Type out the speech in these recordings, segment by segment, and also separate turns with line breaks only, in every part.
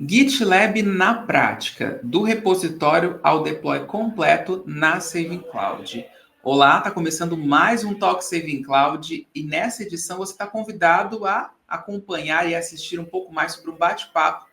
GitLab na prática, do repositório ao deploy completo na Saving Cloud. Olá, está começando mais um Talk Saving Cloud e nessa edição você está convidado a acompanhar e assistir um pouco mais sobre um bate-papo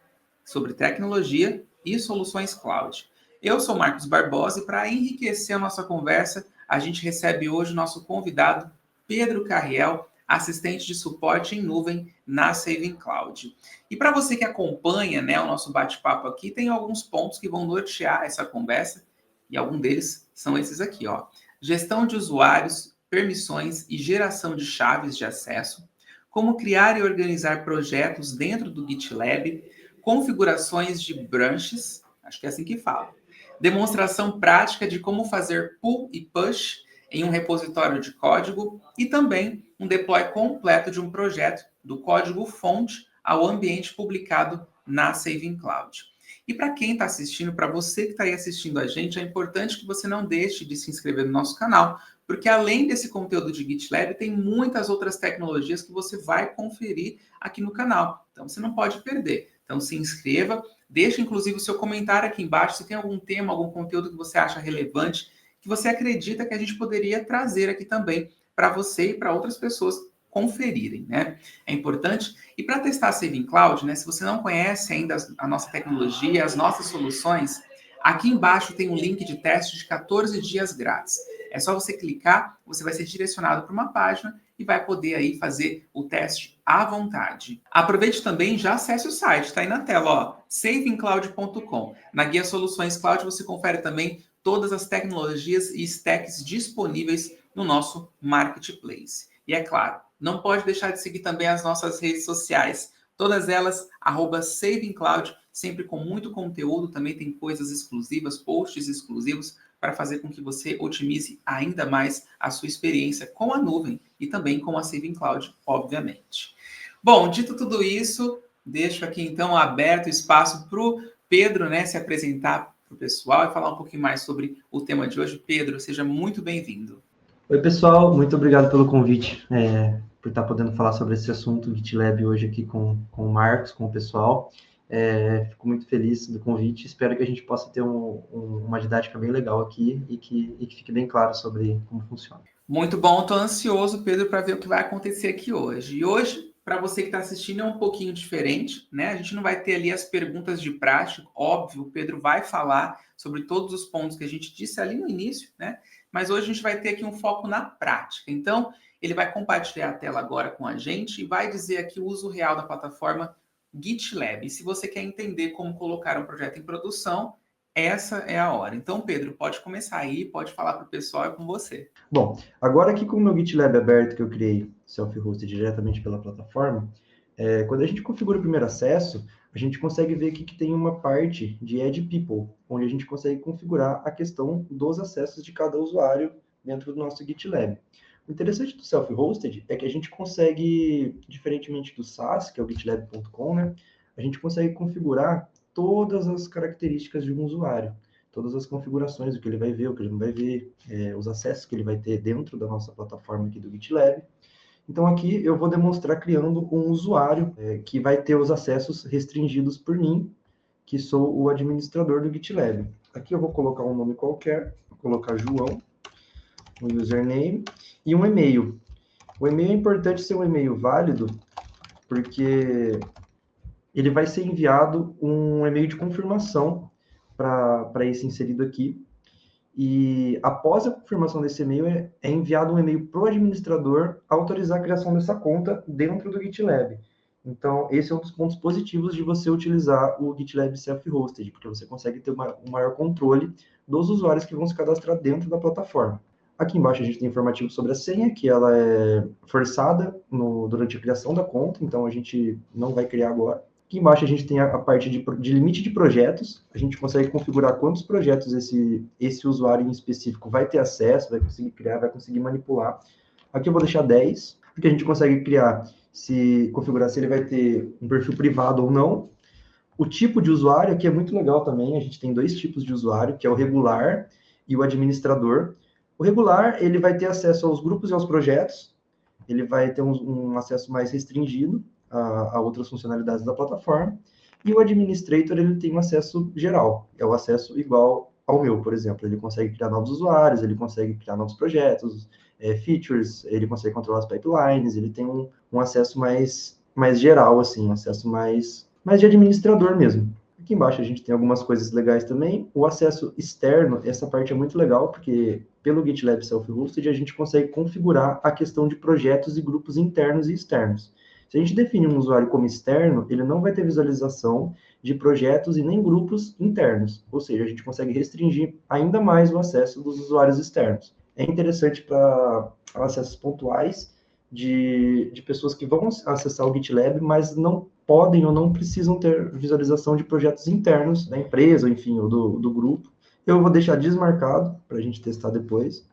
sobre tecnologia e soluções cloud. Eu sou Marcos Barbosa e para enriquecer a nossa conversa, a gente recebe hoje o nosso convidado Pedro Carriel, assistente de suporte em nuvem na Saving Cloud. E para você que acompanha, né, o nosso bate-papo aqui, tem alguns pontos que vão nortear essa conversa, e algum deles são esses aqui, ó. Gestão de usuários, permissões e geração de chaves de acesso, como criar e organizar projetos dentro do GitLab, configurações de branches, acho que é assim que fala, demonstração prática de como fazer pull e push em um repositório de código e também um deploy completo de um projeto do código-fonte ao ambiente publicado na Saving Cloud. E para quem está assistindo, para você que está aí assistindo a gente, é importante que você não deixe de se inscrever no nosso canal, porque além desse conteúdo de GitLab, tem muitas outras tecnologias que você vai conferir aqui no canal. Então você não pode perder. Então se inscreva, deixe inclusive o seu comentário aqui embaixo se tem algum tema, algum conteúdo que você acha relevante, que você acredita que a gente poderia trazer aqui também para você e para outras pessoas conferirem, né? É importante. E para testar a Saving Cloud, né, se você não conhece ainda a nossa tecnologia, as nossas soluções, aqui embaixo tem um link de teste de 14 dias grátis. É só você clicar, você vai ser direcionado para uma página e vai poder aí fazer o teste à vontade. Aproveite também e já acesse o site, está aí na tela, ó, savingcloud.com. Na guia Soluções Cloud você confere também todas as tecnologias e stacks disponíveis no nosso marketplace. E é claro, não pode deixar de seguir também as nossas redes sociais, todas elas @savingcloud, sempre com muito conteúdo, também tem coisas exclusivas, posts exclusivos para fazer com que você otimize ainda mais a sua experiência com a nuvem e também com a Saving Cloud, obviamente. Bom, dito tudo isso, deixo aqui então aberto o espaço para o Pedro, né, se apresentar para o pessoal e falar um pouquinho mais sobre o tema de hoje. Pedro, seja muito bem-vindo.
Oi, pessoal, muito obrigado pelo convite, por estar podendo falar sobre esse assunto GitLab hoje aqui com o Marcos, com o pessoal. Fico muito feliz do convite, espero que a gente possa ter uma didática bem legal aqui e que fique bem claro sobre como funciona.
Muito bom, estou ansioso, Pedro, para ver o que vai acontecer aqui hoje. E hoje, para você que está assistindo, é um pouquinho diferente, né? A gente não vai ter ali as perguntas de prática, óbvio, o Pedro vai falar sobre todos os pontos que a gente disse ali no início, né? Mas hoje a gente vai ter aqui um foco na prática. Então, ele vai compartilhar a tela agora com a gente e vai dizer aqui o uso real da plataforma GitLab. E se você quer entender como colocar um projeto em produção, essa é a hora. Então, Pedro, pode começar aí, pode falar para o pessoal, é com você.
Bom, agora aqui com o meu GitLab aberto que eu criei, self-hosted diretamente pela plataforma, quando a gente configura o primeiro acesso, a gente consegue ver aqui que tem uma parte de Add People, onde a gente consegue configurar a questão dos acessos de cada usuário dentro do nosso GitLab. O interessante do self-hosted é que a gente consegue, diferentemente do SaaS, que é o gitlab.com, né, a gente consegue configurar todas as características de um usuário, todas as configurações, o que ele vai ver, o que ele não vai ver, os acessos que ele vai ter dentro da nossa plataforma aqui do GitLab. Então aqui eu vou demonstrar criando um usuário que vai ter os acessos restringidos por mim, que sou o administrador do GitLab. Aqui eu vou colocar um nome qualquer, vou colocar João, um username e um e-mail. O e-mail é importante ser um e-mail válido, porque ele vai ser enviado um e-mail de confirmação para esse inserido aqui. E após a confirmação desse e-mail, é enviado um e-mail para o administrador autorizar a criação dessa conta dentro do GitLab. Então, esse é um dos pontos positivos de você utilizar o GitLab Self-Hosted, porque você consegue ter um maior controle dos usuários que vão se cadastrar dentro da plataforma. Aqui embaixo a gente tem informativo sobre a senha, que ela é forçada durante a criação da conta, então a gente não vai criar agora. Aqui embaixo a gente tem a parte de limite de projetos, a gente consegue configurar quantos projetos esse usuário em específico vai ter acesso, vai conseguir criar, vai conseguir manipular. Aqui eu vou deixar 10, porque a gente consegue configurar se ele vai ter um perfil privado ou não. O tipo de usuário aqui é muito legal também, a gente tem dois tipos de usuário, que é o regular e o administrador. O regular, ele vai ter acesso aos grupos e aos projetos, ele vai ter um acesso mais restringido a outras funcionalidades da plataforma. E o administrator, ele tem um acesso geral, é o acesso igual ao meu, por exemplo. Ele consegue criar novos usuários, ele consegue criar novos projetos, features, ele consegue controlar as pipelines, ele tem um acesso mais geral, assim, um acesso mais de administrador mesmo. Aqui embaixo a gente tem algumas coisas legais também. O acesso externo, essa parte é muito legal, porque pelo GitLab Self-Hosted a gente consegue configurar a questão de projetos e grupos internos e externos. Se a gente define um usuário como externo, ele não vai ter visualização de projetos e nem grupos internos. Ou seja, a gente consegue restringir ainda mais o acesso dos usuários externos. É interessante para acessos pontuais de pessoas que vão acessar o GitLab, mas não podem ou não precisam ter visualização de projetos internos da empresa, enfim, ou do grupo. Eu vou deixar desmarcado para a gente testar depois.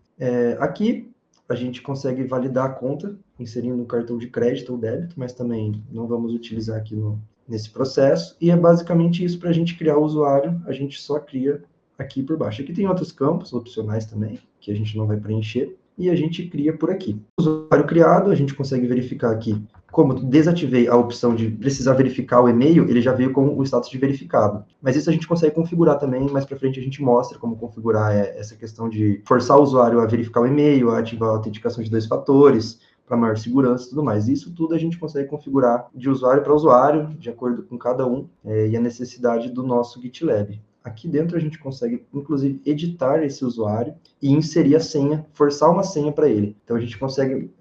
Aqui a gente consegue validar a conta, inserindo um cartão de crédito ou débito, mas também não vamos utilizar aqui nesse processo. E é basicamente isso. Para a gente criar o usuário, a gente só cria aqui por baixo. Aqui tem outros campos opcionais também, que a gente não vai preencher, e a gente cria por aqui. O usuário criado, a gente consegue verificar aqui. Como desativei a opção de precisar verificar o e-mail, ele já veio com o status de verificado. Mas isso a gente consegue configurar também, mais para frente a gente mostra como configurar essa questão de forçar o usuário a verificar o e-mail, a ativar a autenticação de 2 fatores, para maior segurança e tudo mais. Isso tudo a gente consegue configurar de usuário para usuário, de acordo com cada um, e a necessidade do nosso GitLab. Aqui dentro a gente consegue, inclusive, editar esse usuário e inserir a senha, forçar uma senha para ele. Então, a gente consegue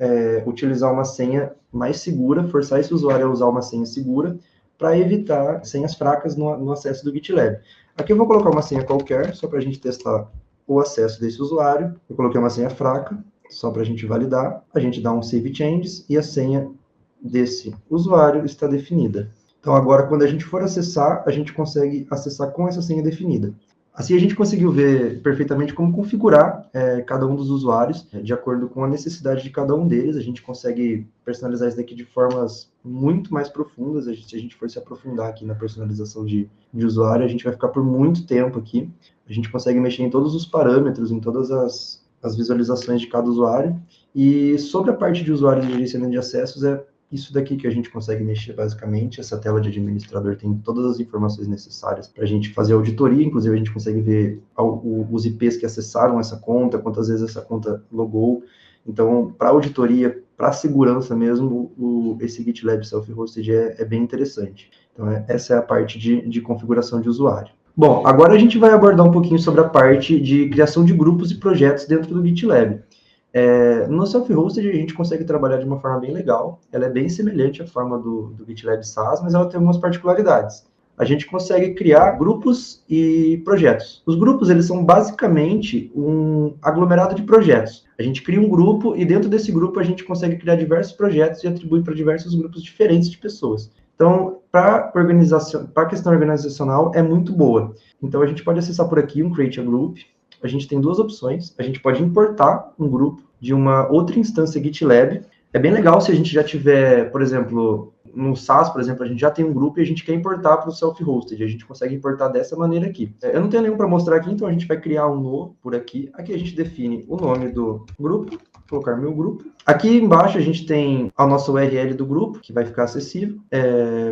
utilizar uma senha mais segura, forçar esse usuário a usar uma senha segura para evitar senhas fracas no acesso do GitLab. Aqui eu vou colocar uma senha qualquer, só para a gente testar o acesso desse usuário. Eu coloquei uma senha fraca, só para a gente validar. A gente dá um Save Changes e a senha desse usuário está definida. Então, agora, quando a gente for acessar, a gente consegue acessar com essa senha definida. Assim, a gente conseguiu ver perfeitamente como configurar cada um dos usuários, de acordo com a necessidade de cada um deles. A gente consegue personalizar isso daqui de formas muito mais profundas. Se a gente for se aprofundar aqui na personalização de usuário, a gente vai ficar por muito tempo aqui. A gente consegue mexer em todos os parâmetros, em todas as visualizações de cada usuário. E sobre a parte de usuário e gerenciamento de acessos, isso daqui que a gente consegue mexer, basicamente. Essa tela de administrador tem todas as informações necessárias para a gente fazer auditoria. Inclusive, a gente consegue ver os IPs que acessaram essa conta, quantas vezes essa conta logou. Então, para auditoria, para segurança mesmo, esse GitLab Self-Hosted é bem interessante. Então, essa é a parte de configuração de usuário. Bom, agora a gente vai abordar um pouquinho sobre a parte de criação de grupos e projetos dentro do GitLab. No Self-Hosted a gente consegue trabalhar de uma forma bem legal. Ela é bem semelhante à forma do GitLab SaaS, mas ela tem algumas particularidades. A gente consegue criar grupos e projetos. Os grupos, eles são basicamente um aglomerado de projetos. A gente cria um grupo e dentro desse grupo a gente consegue criar diversos projetos e atribuir para diversos grupos diferentes de pessoas. Então, para a questão organizacional, é muito boa. Então, a gente pode acessar por aqui um Create a Group. A gente tem duas opções. A gente pode importar um grupo de uma outra instância GitLab. É bem legal se a gente já tiver, por exemplo, no SaaS, por exemplo, a gente já tem um grupo e a gente quer importar para o Self-Hosted. A gente consegue importar dessa maneira aqui. Eu não tenho nenhum para mostrar aqui, então a gente vai criar um novo por aqui. Aqui a gente define o nome do grupo, colocar meu grupo. Aqui embaixo a gente tem a nossa URL do grupo, que vai ficar acessível,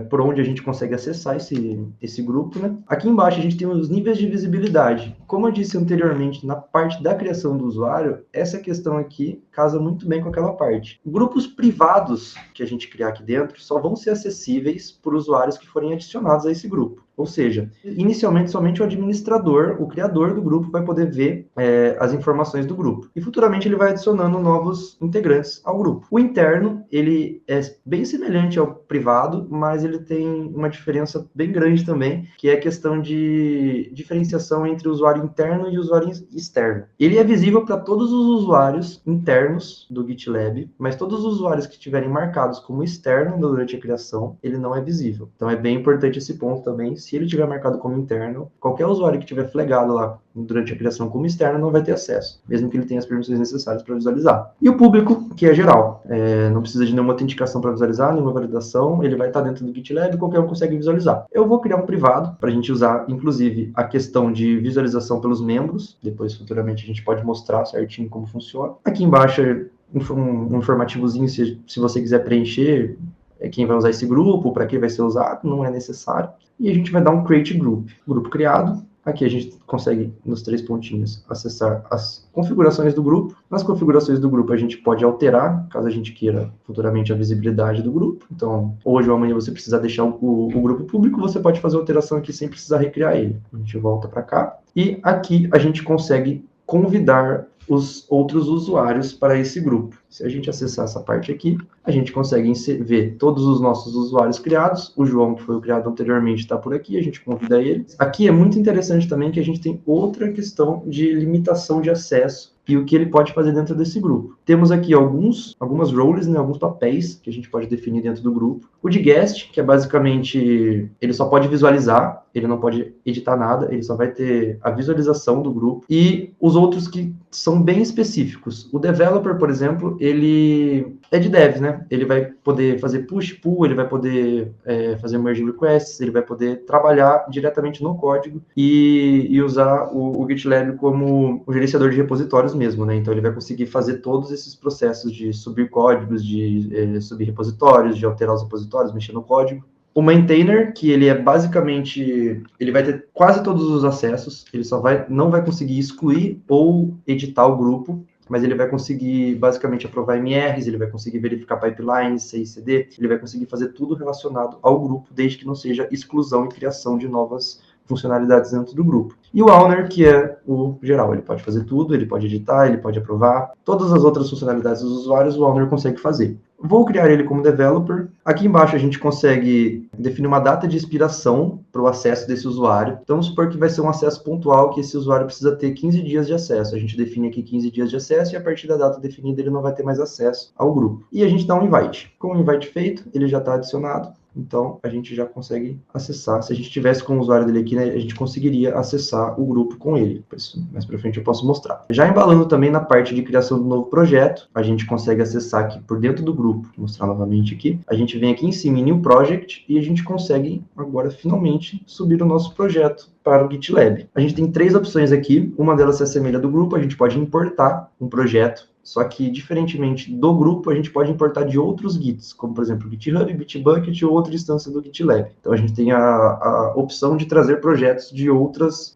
por onde a gente consegue acessar esse grupo, né? Aqui embaixo a gente tem os níveis de visibilidade. Como eu disse anteriormente, na parte da criação do usuário, essa questão aqui casa muito bem com aquela parte. Grupos privados que a gente criar aqui dentro só vão ser acessíveis por usuários que forem adicionados a esse grupo. Ou seja, inicialmente somente o administrador, o criador do grupo, vai poder ver as informações do grupo. E futuramente ele vai adicionando novos integrantes ao grupo. O interno, ele é bem semelhante ao privado, mas ele tem uma diferença bem grande também, que é a questão de diferenciação entre o usuário interno e o usuário externo. Ele é visível para todos os usuários internos do GitLab, mas todos os usuários que estiverem marcados como externo durante a criação, ele não é visível. Então é bem importante esse ponto também. Se ele tiver marcado como interno, qualquer usuário que tiver flaggado lá durante a criação como externo não vai ter acesso, mesmo que ele tenha as permissões necessárias para visualizar. E o público, que é geral, não precisa de nenhuma autenticação para visualizar, nenhuma validação, ele vai estar dentro do GitLab e qualquer um consegue visualizar. Eu vou criar um privado para a gente usar, inclusive, a questão de visualização pelos membros. Depois, futuramente, a gente pode mostrar certinho como funciona. Aqui embaixo um informativozinho, se você quiser preencher, quem vai usar esse grupo, para que vai ser usado, não é necessário. E a gente vai dar um create group, grupo criado. Aqui a gente consegue, nos 3 pontinhos, acessar as configurações do grupo. Nas configurações do grupo a gente pode alterar, caso a gente queira futuramente a visibilidade do grupo. Então, hoje ou amanhã você precisa deixar o grupo público, você pode fazer alteração aqui sem precisar recriar ele. A gente volta para cá. E aqui a gente consegue convidar os outros usuários para esse grupo. Se a gente acessar essa parte aqui, a gente consegue ver todos os nossos usuários criados. O João, que foi o criado anteriormente, está por aqui, a gente convida ele. Aqui é muito interessante também que a gente tem outra questão de limitação de acesso e o que ele pode fazer dentro desse grupo. Temos aqui algumas roles, né, alguns papéis que a gente pode definir dentro do grupo. O de guest, que é basicamente, ele só pode visualizar, ele não pode editar nada, ele só vai ter a visualização do grupo. E os outros que são bem específicos. O developer, por exemplo, ele é de dev, né? Ele vai poder fazer push, pull, ele vai poder fazer merge requests, ele vai poder trabalhar diretamente no código e usar o GitLab como o gerenciador de repositórios mesmo, né? Então ele vai conseguir fazer todos esses processos de subir códigos, de subir repositórios, de alterar os repositórios, mexer no código. O maintainer, que ele é basicamente, ele vai ter quase todos os acessos, ele não vai conseguir excluir ou editar o grupo, mas ele vai conseguir basicamente aprovar MRs, ele vai conseguir verificar pipelines, CI/CD, ele vai conseguir fazer tudo relacionado ao grupo, desde que não seja exclusão e criação de novas funcionalidades dentro do grupo. E o owner, que é o geral, ele pode fazer tudo, ele pode editar, ele pode aprovar. Todas as outras funcionalidades dos usuários, o owner consegue fazer. Vou criar ele como developer. Aqui embaixo a gente consegue definir uma data de expiração para o acesso desse usuário. Então, vamos supor que vai ser um acesso pontual, que esse usuário precisa ter 15 dias de acesso. A gente define aqui 15 dias de acesso e a partir da data definida ele não vai ter mais acesso ao grupo. E a gente dá um invite. Com o invite feito, ele já está adicionado. Então, a gente já consegue acessar. Se a gente tivesse com o usuário dele aqui, né, a gente conseguiria acessar o grupo com ele. Mais para frente eu posso mostrar. Já embalando também na parte de criação do novo projeto, a gente consegue acessar aqui por dentro do grupo. Vou mostrar novamente aqui. A gente vem aqui em cima em New Project e a gente consegue agora finalmente subir o nosso projeto para o GitLab. A gente tem 3 opções aqui. Uma delas se assemelha do grupo. A gente pode importar um projeto. Só que, diferentemente do grupo, a gente pode importar de outros Gits, como, por exemplo, GitHub, Bitbucket ou outra instância do GitLab. Então, a gente tem a opção de trazer projetos de outros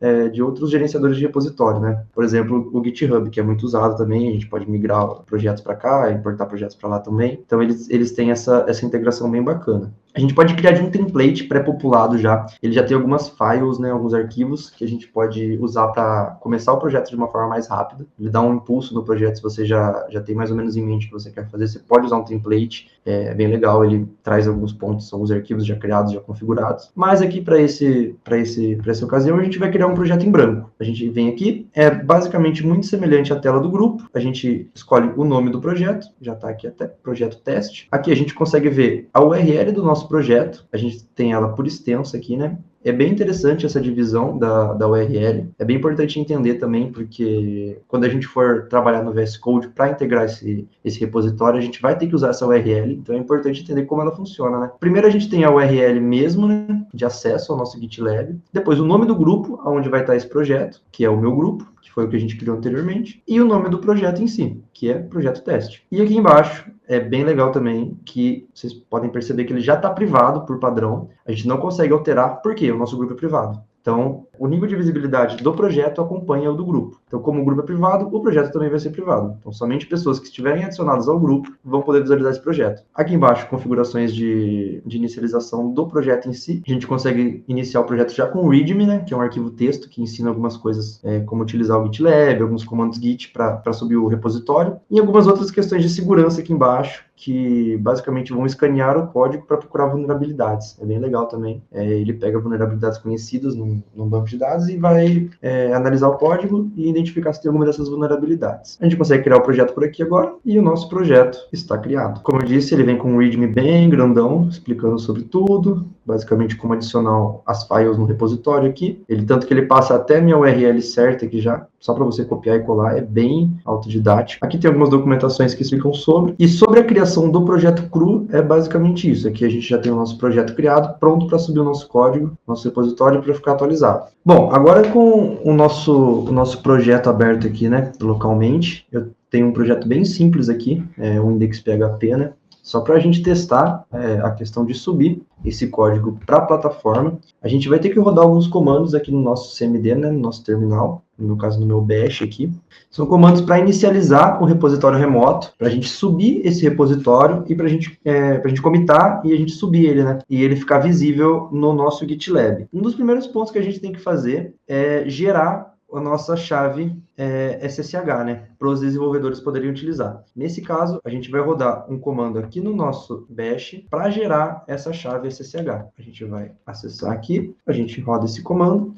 gerenciadores de repositório, né? Por exemplo, o GitHub, que é muito usado também, a gente pode migrar projetos para cá, importar projetos para lá também. Então, eles têm essa integração bem bacana. A gente pode criar de um template pré-populado já. Ele já tem algumas files, né, alguns arquivos que a gente pode usar para começar o projeto de uma forma mais rápida. Ele dá um impulso no projeto se você já tem mais ou menos em mente o que você quer fazer. Você pode usar um template, é bem legal. Ele traz alguns pontos, alguns arquivos já criados, já configurados. Mas aqui para essa ocasião a gente vai criar um projeto em branco. A gente vem aqui, é basicamente muito semelhante à tela do grupo. A gente escolhe o nome do projeto, já está aqui até, projeto teste. Aqui a gente consegue ver a URL do nosso projeto, a gente tem ela por extenso aqui, né? É bem interessante essa divisão da URL, é bem importante entender também, porque quando a gente for trabalhar no VS Code para integrar esse repositório, a gente vai ter que usar essa URL, então é importante entender como ela funciona, né? Primeiro a gente tem a URL mesmo, né, de acesso ao nosso GitLab, depois o nome do grupo, onde vai estar esse projeto, que é o meu grupo, que foi o que a gente criou anteriormente, e o nome do projeto em si, que é projeto teste. E aqui embaixo, é bem legal também que vocês podem perceber que ele já está privado por padrão. A gente não consegue alterar, porque o nosso grupo é privado. Então, o nível de visibilidade do projeto acompanha o do grupo. Então, como o grupo é privado, o projeto também vai ser privado. Então, somente pessoas que estiverem adicionadas ao grupo vão poder visualizar esse projeto. Aqui embaixo, configurações de inicialização do projeto em si. A gente consegue iniciar o projeto já com o README, né, que é um arquivo texto que ensina algumas coisas, como utilizar o GitLab, alguns comandos Git para subir o repositório. E algumas outras questões de segurança aqui embaixo, que basicamente vão escanear o código para procurar vulnerabilidades. É bem legal também. Ele pega vulnerabilidades conhecidas num banco de dados e vai analisar o código e identificar se tem alguma dessas vulnerabilidades. A gente consegue criar o projeto por aqui agora e o nosso projeto está criado. Como eu disse, ele vem com um README bem grandão, explicando sobre tudo, basicamente como adicionar as files no repositório aqui. Tanto que ele passa até a minha URL certa aqui já, só para você copiar e colar, é bem autodidático. Aqui tem algumas documentações que explicam sobre. E sobre a criação do projeto cru, é basicamente isso. Aqui a gente já tem o nosso projeto criado, pronto para subir o nosso código, nosso repositório, para ficar atualizado. Bom, agora com o nosso projeto aberto aqui, né, localmente, eu tenho um projeto bem simples aqui, um index.php, né? Só para a gente testar a questão de subir esse código para a plataforma, a gente vai ter que rodar alguns comandos aqui no nosso CMD, né, no nosso terminal, no caso no meu bash aqui. São comandos para inicializar o repositório remoto, para a gente subir esse repositório e para a gente commitar e a gente subir ele, né? E ele ficar visível no nosso GitLab. Um dos primeiros pontos que a gente tem que fazer é gerar a nossa chave SSH, né? Para os desenvolvedores poderem utilizar. Nesse caso, a gente vai rodar um comando aqui no nosso bash para gerar essa chave SSH. A gente vai acessar aqui, a gente roda esse comando.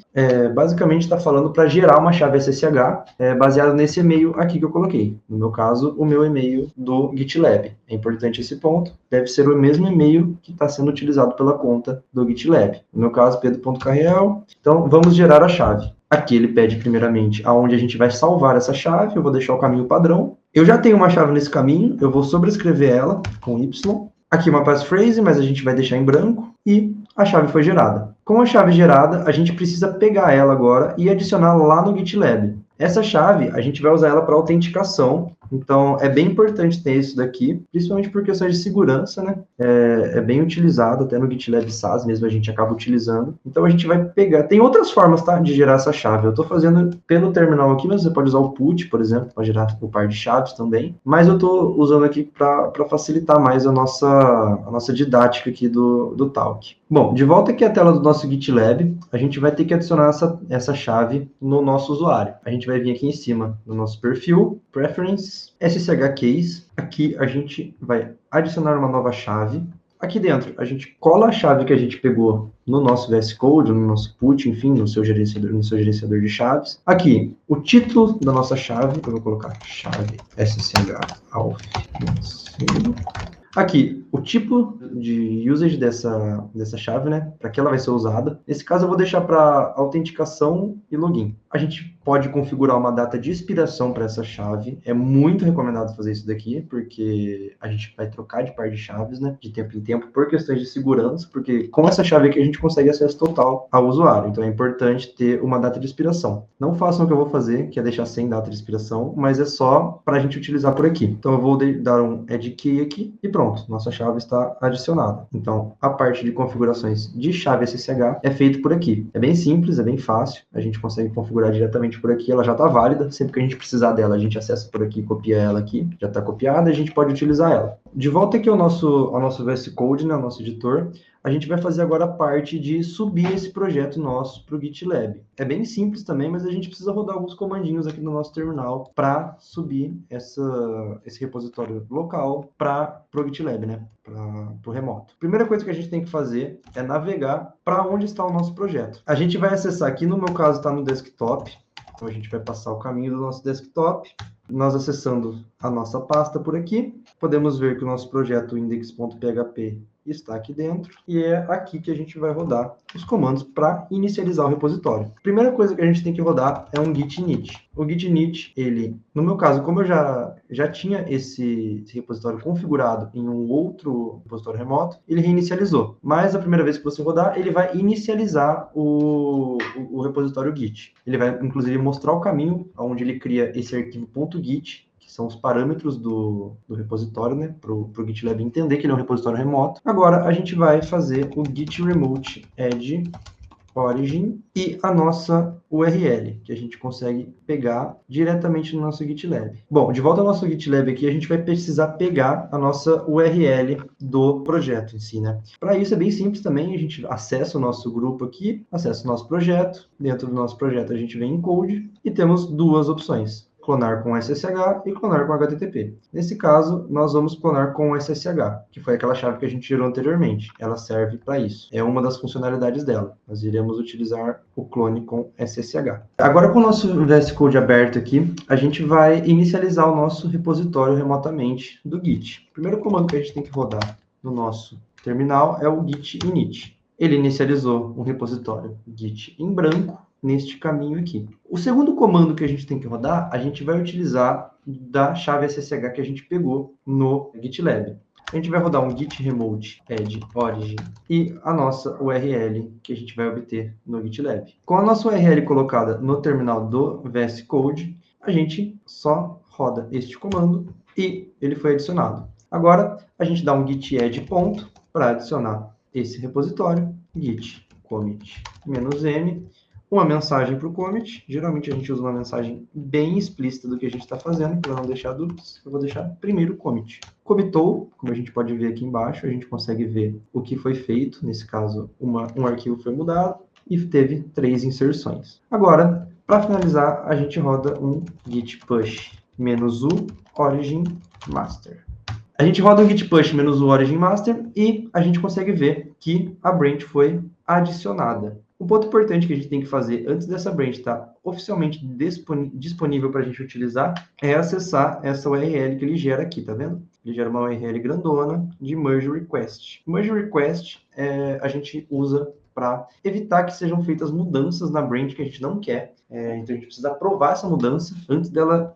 Basicamente está falando para gerar uma chave SSH baseada nesse e-mail aqui que eu coloquei. No meu caso, o meu e-mail do GitLab. É importante esse ponto. Deve ser o mesmo e-mail que está sendo utilizado pela conta do GitLab. No meu caso, pedro.carreal. Então, vamos gerar a chave. Aqui ele pede primeiramente aonde a gente vai salvar essa chave, eu vou deixar o caminho padrão. Eu já tenho uma chave nesse caminho, eu vou sobrescrever ela com Y. Aqui uma passphrase, mas a gente vai deixar em branco e a chave foi gerada. Com a chave gerada, a gente precisa pegar ela agora e adicionar lá no GitLab. Essa chave, a gente vai usar ela para autenticação, então é bem importante ter isso daqui, principalmente por questões de segurança, né? É bem utilizado, até no GitLab SaaS mesmo a gente acaba utilizando. Então a gente vai pegar, tem outras formas, tá, de gerar essa chave. Eu estou fazendo pelo terminal aqui, mas você pode usar o put, por exemplo, para gerar o par de chaves também. Mas eu estou usando aqui para facilitar mais a nossa didática aqui do Talk. Bom, de volta aqui à tela do nosso GitLab, a gente vai ter que adicionar essa chave no nosso usuário. A gente vai vir aqui em cima no nosso perfil, Preference, SSH Case. Aqui a gente vai adicionar uma nova chave. Aqui dentro, a gente cola a chave que a gente pegou no nosso VS Code, no nosso put, enfim, no seu gerenciador de chaves. Aqui, o título da nossa chave, eu vou colocar chave SSH Auth. Aqui, o tipo de usage dessa chave, né? Para que ela vai ser usada. Nesse caso, eu vou deixar para autenticação e login. A gente pode configurar uma data de expiração para essa chave. É muito recomendado fazer isso daqui, porque a gente vai trocar de par de chaves, né? De tempo em tempo, por questões de segurança, porque com essa chave aqui a gente consegue acesso total ao usuário. Então é importante ter uma data de expiração. Não façam o que eu vou fazer, que é deixar sem data de expiração, mas é só para a gente utilizar por aqui. Então eu vou dar um add key aqui e pronto, nossa chave está adicionada. Então a parte de configurações de chave SSH é feito por aqui. É bem simples, é bem fácil, a gente consegue configurar diretamente por aqui, ela já está válida, sempre que a gente precisar dela, a gente acessa por aqui, copia ela aqui, já está copiada, a gente pode utilizar ela. De volta aqui ao nosso VS Code, né, ao nosso editor, a gente vai fazer agora a parte de subir esse projeto nosso para o GitLab. É bem simples também, mas a gente precisa rodar alguns comandinhos aqui no nosso terminal para subir esse repositório local para o GitLab, né? Para o remoto. Primeira coisa que a gente tem que fazer é navegar para onde está o nosso projeto. A gente vai acessar aqui, no meu caso está no desktop, então a gente vai passar o caminho do nosso desktop. Nós acessando a nossa pasta por aqui, podemos ver que o nosso projeto index.php está aqui dentro, e é aqui que a gente vai rodar os comandos para inicializar o repositório. Primeira coisa que a gente tem que rodar é um git init. O git init, ele, no meu caso, como eu já tinha esse repositório configurado em um outro repositório remoto, ele reinicializou. Mas a primeira vez que você rodar, ele vai inicializar o repositório git. Ele vai, inclusive, mostrar o caminho onde ele cria esse arquivo .git, que são os parâmetros do repositório, né, para o GitLab entender que ele é um repositório remoto. Agora, a gente vai fazer o git remote add origin e a nossa URL, que a gente consegue pegar diretamente no nosso GitLab. Bom, de volta ao nosso GitLab aqui, a gente vai precisar pegar a nossa URL do projeto em si, né? Para isso é bem simples também, a gente acessa o nosso grupo aqui, acessa o nosso projeto. Dentro do nosso projeto a gente vem em code e temos duas opções: clonar com SSH e clonar com HTTP. Nesse caso, nós vamos clonar com SSH, que foi aquela chave que a gente gerou anteriormente. Ela serve para isso. É uma das funcionalidades dela. Nós iremos utilizar o clone com SSH. Agora, com o nosso VS Code aberto aqui, a gente vai inicializar o nosso repositório remotamente do Git. O primeiro comando que a gente tem que rodar no nosso terminal é o git init. Ele inicializou um repositório Git em branco, neste caminho aqui. O segundo comando que a gente tem que rodar, a gente vai utilizar da chave SSH que a gente pegou no GitLab. A gente vai rodar um git remote add origin e a nossa URL que a gente vai obter no GitLab. Com a nossa URL colocada no terminal do VS Code, a gente só roda este comando e ele foi adicionado. Agora, a gente dá um git add ponto para adicionar esse repositório, git commit -m, uma mensagem para o commit. Geralmente a gente usa uma mensagem bem explícita do que a gente está fazendo, para não deixar dúvidas. Eu vou deixar primeiro o commit. Commitou, como a gente pode ver aqui embaixo, a gente consegue ver o que foi feito. Nesse caso, um arquivo foi mudado e teve 3 inserções. Agora, para finalizar, a gente roda um git push -u origin master. A gente roda um git push -u origin master e a gente consegue ver que a branch foi adicionada. O ponto importante que a gente tem que fazer antes dessa branch estar oficialmente disponível para a gente utilizar é acessar essa URL que ele gera aqui, tá vendo? Ele gera uma URL grandona de merge request. Merge request a gente usa para evitar que sejam feitas mudanças na branch que a gente não quer. Então a gente precisa aprovar essa mudança antes dela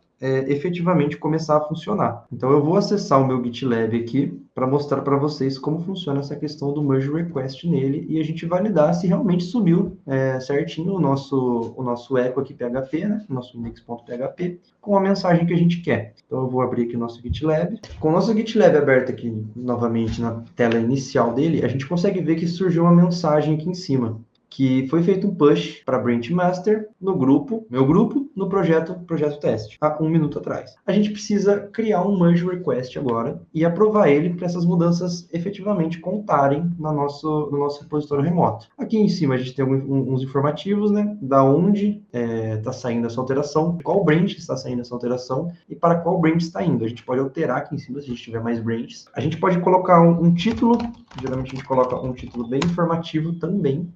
efetivamente começar a funcionar. Então eu vou acessar o meu GitLab aqui para mostrar para vocês como funciona essa questão do merge request nele e a gente validar se realmente subiu certinho o nosso echo aqui PHP, né? O nosso index.php com a mensagem que a gente quer. Então eu vou abrir aqui o nosso GitLab. Com o nosso GitLab aberto aqui novamente na tela inicial dele, a gente consegue ver que surgiu uma mensagem aqui em cima, que foi feito um push para branch master no grupo, meu grupo, no projeto teste, há 1 minuto atrás. A gente precisa criar um merge request agora e aprovar ele para essas mudanças efetivamente contarem no nosso repositório remoto. Aqui em cima a gente tem uns informativos, né, da onde está saindo essa alteração, qual branch está saindo essa alteração e para qual branch está indo. A gente pode alterar aqui em cima se a gente tiver mais branches. A gente pode colocar um título, geralmente a gente coloca um título bem informativo também,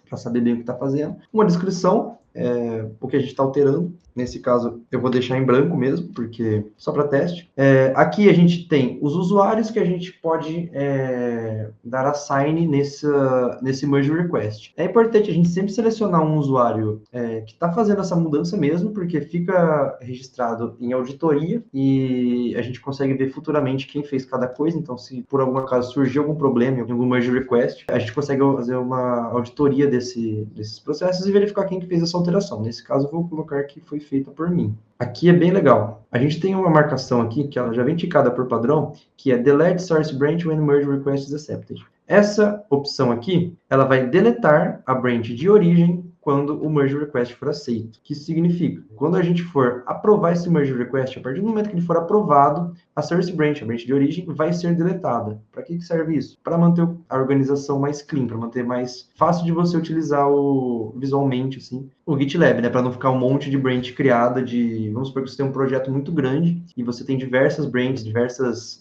para saber bem o que está fazendo. Uma descrição, o que a gente está alterando. Nesse caso, eu vou deixar em branco mesmo, porque só para teste. Aqui a gente tem os usuários que a gente pode dar assign nesse merge request. É importante a gente sempre selecionar um usuário que está fazendo essa mudança mesmo, porque fica registrado em auditoria e a gente consegue ver futuramente quem fez cada coisa. Então, se por algum acaso surgir algum problema em algum merge request, a gente consegue fazer uma auditoria desses processos e verificar quem que fez essa alteração. Nesse caso, eu vou colocar que foi feita por mim. Aqui é bem legal. A gente tem uma marcação aqui, que ela já vem ticada por padrão, que é Delete Source Branch when Merge Request is Accepted. Essa opção aqui, ela vai deletar a branch de origem quando o merge request for aceito. O que isso significa? Quando a gente for aprovar esse merge request, a partir do momento que ele for aprovado, a source branch, a branch de origem, vai ser deletada. Para que serve isso? Para manter a organização mais clean, para manter mais fácil de você utilizar visualmente assim, o GitLab, né? Para não ficar um monte de branch criada vamos supor que você tem um projeto muito grande e você tem diversas branches, diversas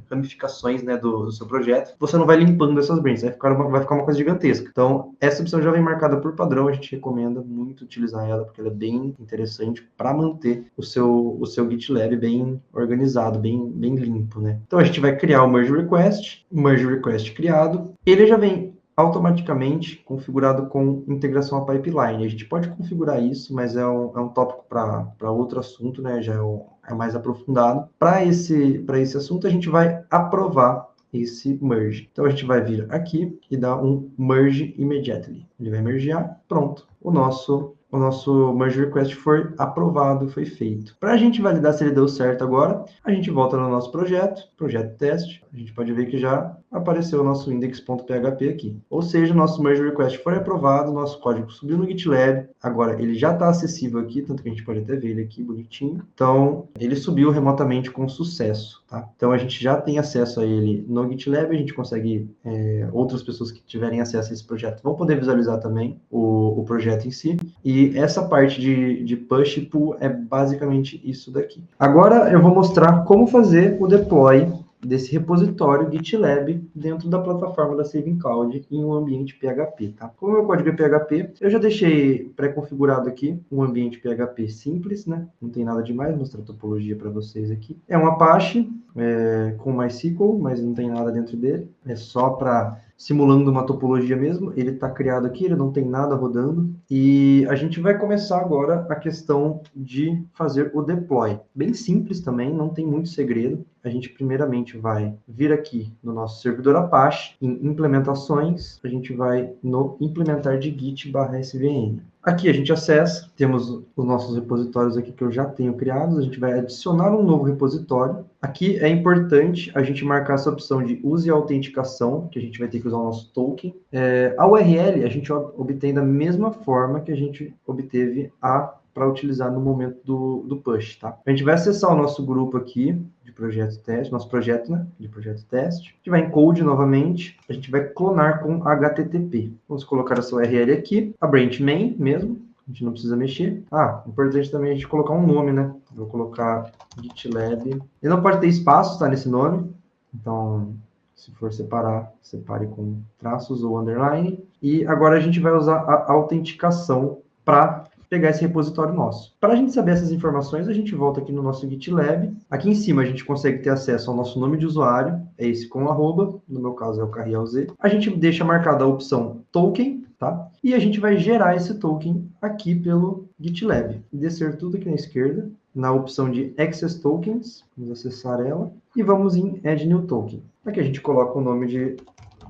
ramificações, né, do seu projeto. Você não vai limpando essas branches, vai ficar uma coisa gigantesca. Então, essa opção já vem marcada por padrão, a gente recomenda muito utilizar ela, porque ela é bem interessante para manter o seu GitLab bem organizado, bem limpo, né? Então, a gente vai criar o merge request criado, ele já vem automaticamente configurado com integração à pipeline. A gente pode configurar isso, mas é um tópico para outro assunto, né? Já é mais aprofundado. Para esse assunto, a gente vai aprovar esse merge. Então, a gente vai vir aqui e dar um merge immediately. Ele vai mergear, pronto. O nosso merge request foi aprovado, foi feito. Para a gente validar se ele deu certo agora, a gente volta no nosso projeto teste. A gente pode ver que já apareceu o nosso index.php aqui. Ou seja, o nosso merge request foi aprovado, nosso código subiu no GitLab, agora ele já está acessível aqui, tanto que a gente pode até ver ele aqui bonitinho. Então, ele subiu remotamente com sucesso, tá? Então, a gente já tem acesso a ele no GitLab, a gente consegue, outras pessoas que tiverem acesso a esse projeto vão poder visualizar também o projeto em si. E essa parte de push e pull é basicamente isso daqui. Agora eu vou mostrar como fazer o deploy desse repositório GitLab dentro da plataforma da Saving Cloud em um ambiente PHP, tá? Como o meu código é PHP, eu já deixei pré-configurado aqui um ambiente PHP simples, né? Não tem nada demais, vou mostrar a topologia para vocês aqui. É um Apache com MySQL, mas não tem nada dentro dele. É só para simulando uma topologia mesmo. Ele está criado aqui, ele não tem nada rodando. E a gente vai começar agora a questão de fazer o deploy. Bem simples também, não tem muito segredo. a gente primeiramente vai vir aqui no nosso servidor Apache, em implementações, a gente vai no implementar de git/svn. Aqui a gente acessa, temos os nossos repositórios aqui que eu já tenho criados, a gente vai adicionar um novo repositório. Aqui é importante a gente marcar essa opção de use autenticação, que a gente vai ter que usar o nosso token. A URL a gente obtém da mesma forma que a gente obteve para utilizar no momento do push, tá? A gente vai acessar o nosso grupo aqui de projeto teste, nosso projeto, né, de projeto teste. A gente vai em code novamente, a gente vai clonar com HTTP. Vamos colocar essa URL aqui, a branch main mesmo, a gente não precisa mexer. Importante também a gente colocar um nome, né? Vou colocar GitLab. Ele não pode ter espaço, tá, nesse nome. Então, se for separar, separe com traços ou underline. E agora a gente vai usar a autenticação para pegar esse repositório nosso. Para a gente saber essas informações, a gente volta aqui no nosso GitLab. Aqui em cima a gente consegue ter acesso ao nosso nome de usuário, é esse com arroba, no meu caso é o Carriel-Z. A gente deixa marcada a opção token, tá? E a gente vai gerar esse token aqui pelo GitLab. Descer tudo aqui na esquerda, na opção de Access Tokens, vamos acessar ela, e vamos em Add New Token. Aqui a gente coloca o nome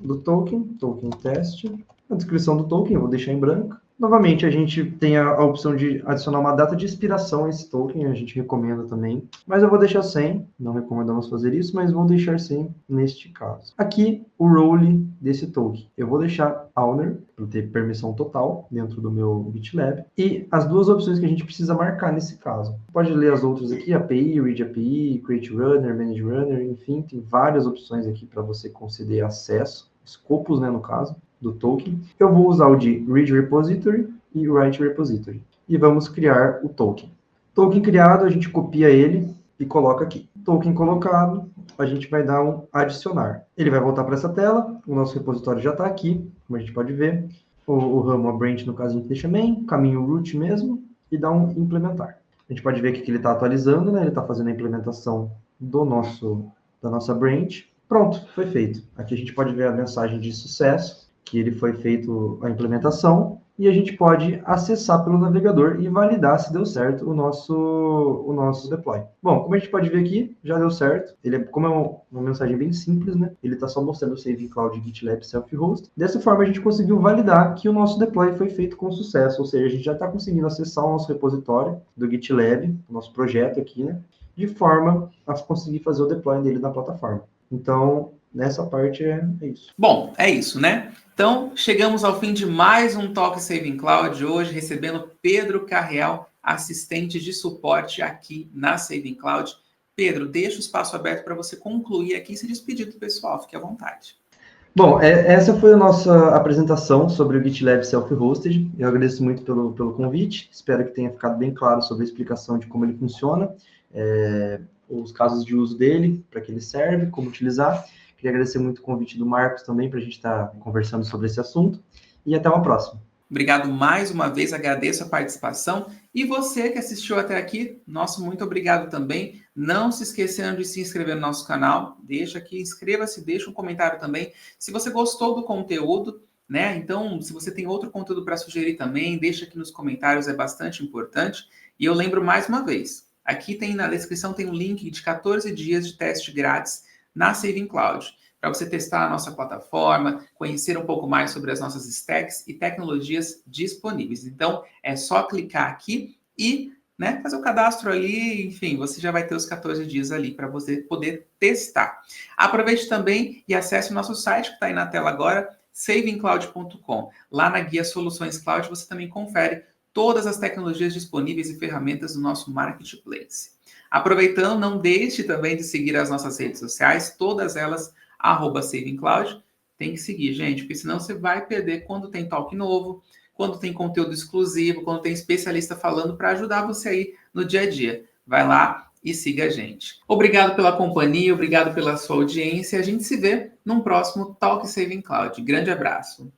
do token, token test, a descrição do token eu vou deixar em branco. Novamente, a gente tem a opção de adicionar uma data de expiração a esse token, a gente recomenda também, mas eu vou deixar sem, não recomendamos fazer isso, mas vou deixar sem neste caso. Aqui, o role desse token. Eu vou deixar owner, para ter permissão total dentro do meu GitLab, e as duas opções que a gente precisa marcar nesse caso. Pode ler as outras aqui, API, Read API, Create Runner, Manage Runner, enfim, tem várias opções aqui para você conceder acesso, escopos, né, no caso, do token. Eu vou usar o de Read Repository e Write Repository. E vamos criar o token. Token criado, a gente copia ele e coloca aqui. Token colocado, a gente vai dar um adicionar. Ele vai voltar para essa tela, o nosso repositório já está aqui, como a gente pode ver. O ramo, a branch, no caso, a gente deixa main, caminho root mesmo, e dá um implementar. A gente pode ver que ele está atualizando, né? Ele está fazendo a implementação da nossa branch. Pronto, foi feito. Aqui a gente pode ver a mensagem de sucesso, que ele foi feito a implementação, e a gente pode acessar pelo navegador e validar se deu certo o nosso deploy. Bom, como a gente pode ver aqui, já deu certo. Como é uma mensagem bem simples, né? Ele está só mostrando o Saving Cloud GitLab Self-Host. Dessa forma, a gente conseguiu validar que o nosso deploy foi feito com sucesso, ou seja, a gente já está conseguindo acessar o nosso repositório do GitLab, o nosso projeto aqui, né? De forma a conseguir fazer o deploy dele na plataforma. Então, nessa parte é isso.
Bom, é isso, né? Então, chegamos ao fim de mais um Talk Saving Cloud, hoje recebendo Pedro Carriel, assistente de suporte aqui na Saving Cloud. Pedro, deixa o espaço aberto para você concluir aqui e se despedir do pessoal, fique à vontade.
Bom, essa foi a nossa apresentação sobre o GitLab Self-Hosted. Eu agradeço muito pelo convite, espero que tenha ficado bem claro sobre a explicação de como ele funciona, os casos de uso dele, para que ele serve, como utilizar. Queria agradecer muito o convite do Marcos também para a gente estar conversando sobre esse assunto. E até uma próxima.
Obrigado mais uma vez, agradeço a participação. E você que assistiu até aqui, nosso muito obrigado também. Não se esquecendo de se inscrever no nosso canal. Deixa aqui, inscreva-se, deixa um comentário também. Se você gostou do conteúdo, né? Então, se você tem outro conteúdo para sugerir também, deixa aqui nos comentários, é bastante importante. E eu lembro mais uma vez, aqui na descrição tem um link de 14 dias de teste grátis na Saving Cloud, para você testar a nossa plataforma, conhecer um pouco mais sobre as nossas stacks e tecnologias disponíveis. Então, é só clicar aqui e fazer o cadastro ali, enfim, você já vai ter os 14 dias ali para você poder testar. Aproveite também e acesse o nosso site, que está aí na tela agora, savingcloud.com. Lá na guia Soluções Cloud, você também confere todas as tecnologias disponíveis e ferramentas do nosso Marketplace. Aproveitando, não deixe também de seguir as nossas redes sociais, todas elas, @SavingCloud. Tem que seguir, gente, porque senão você vai perder quando tem talk novo, quando tem conteúdo exclusivo, quando tem especialista falando para ajudar você aí no dia a dia. Vai lá e siga a gente. Obrigado pela companhia, obrigado pela sua audiência. A gente se vê num próximo Talk Saving Cloud. Grande abraço.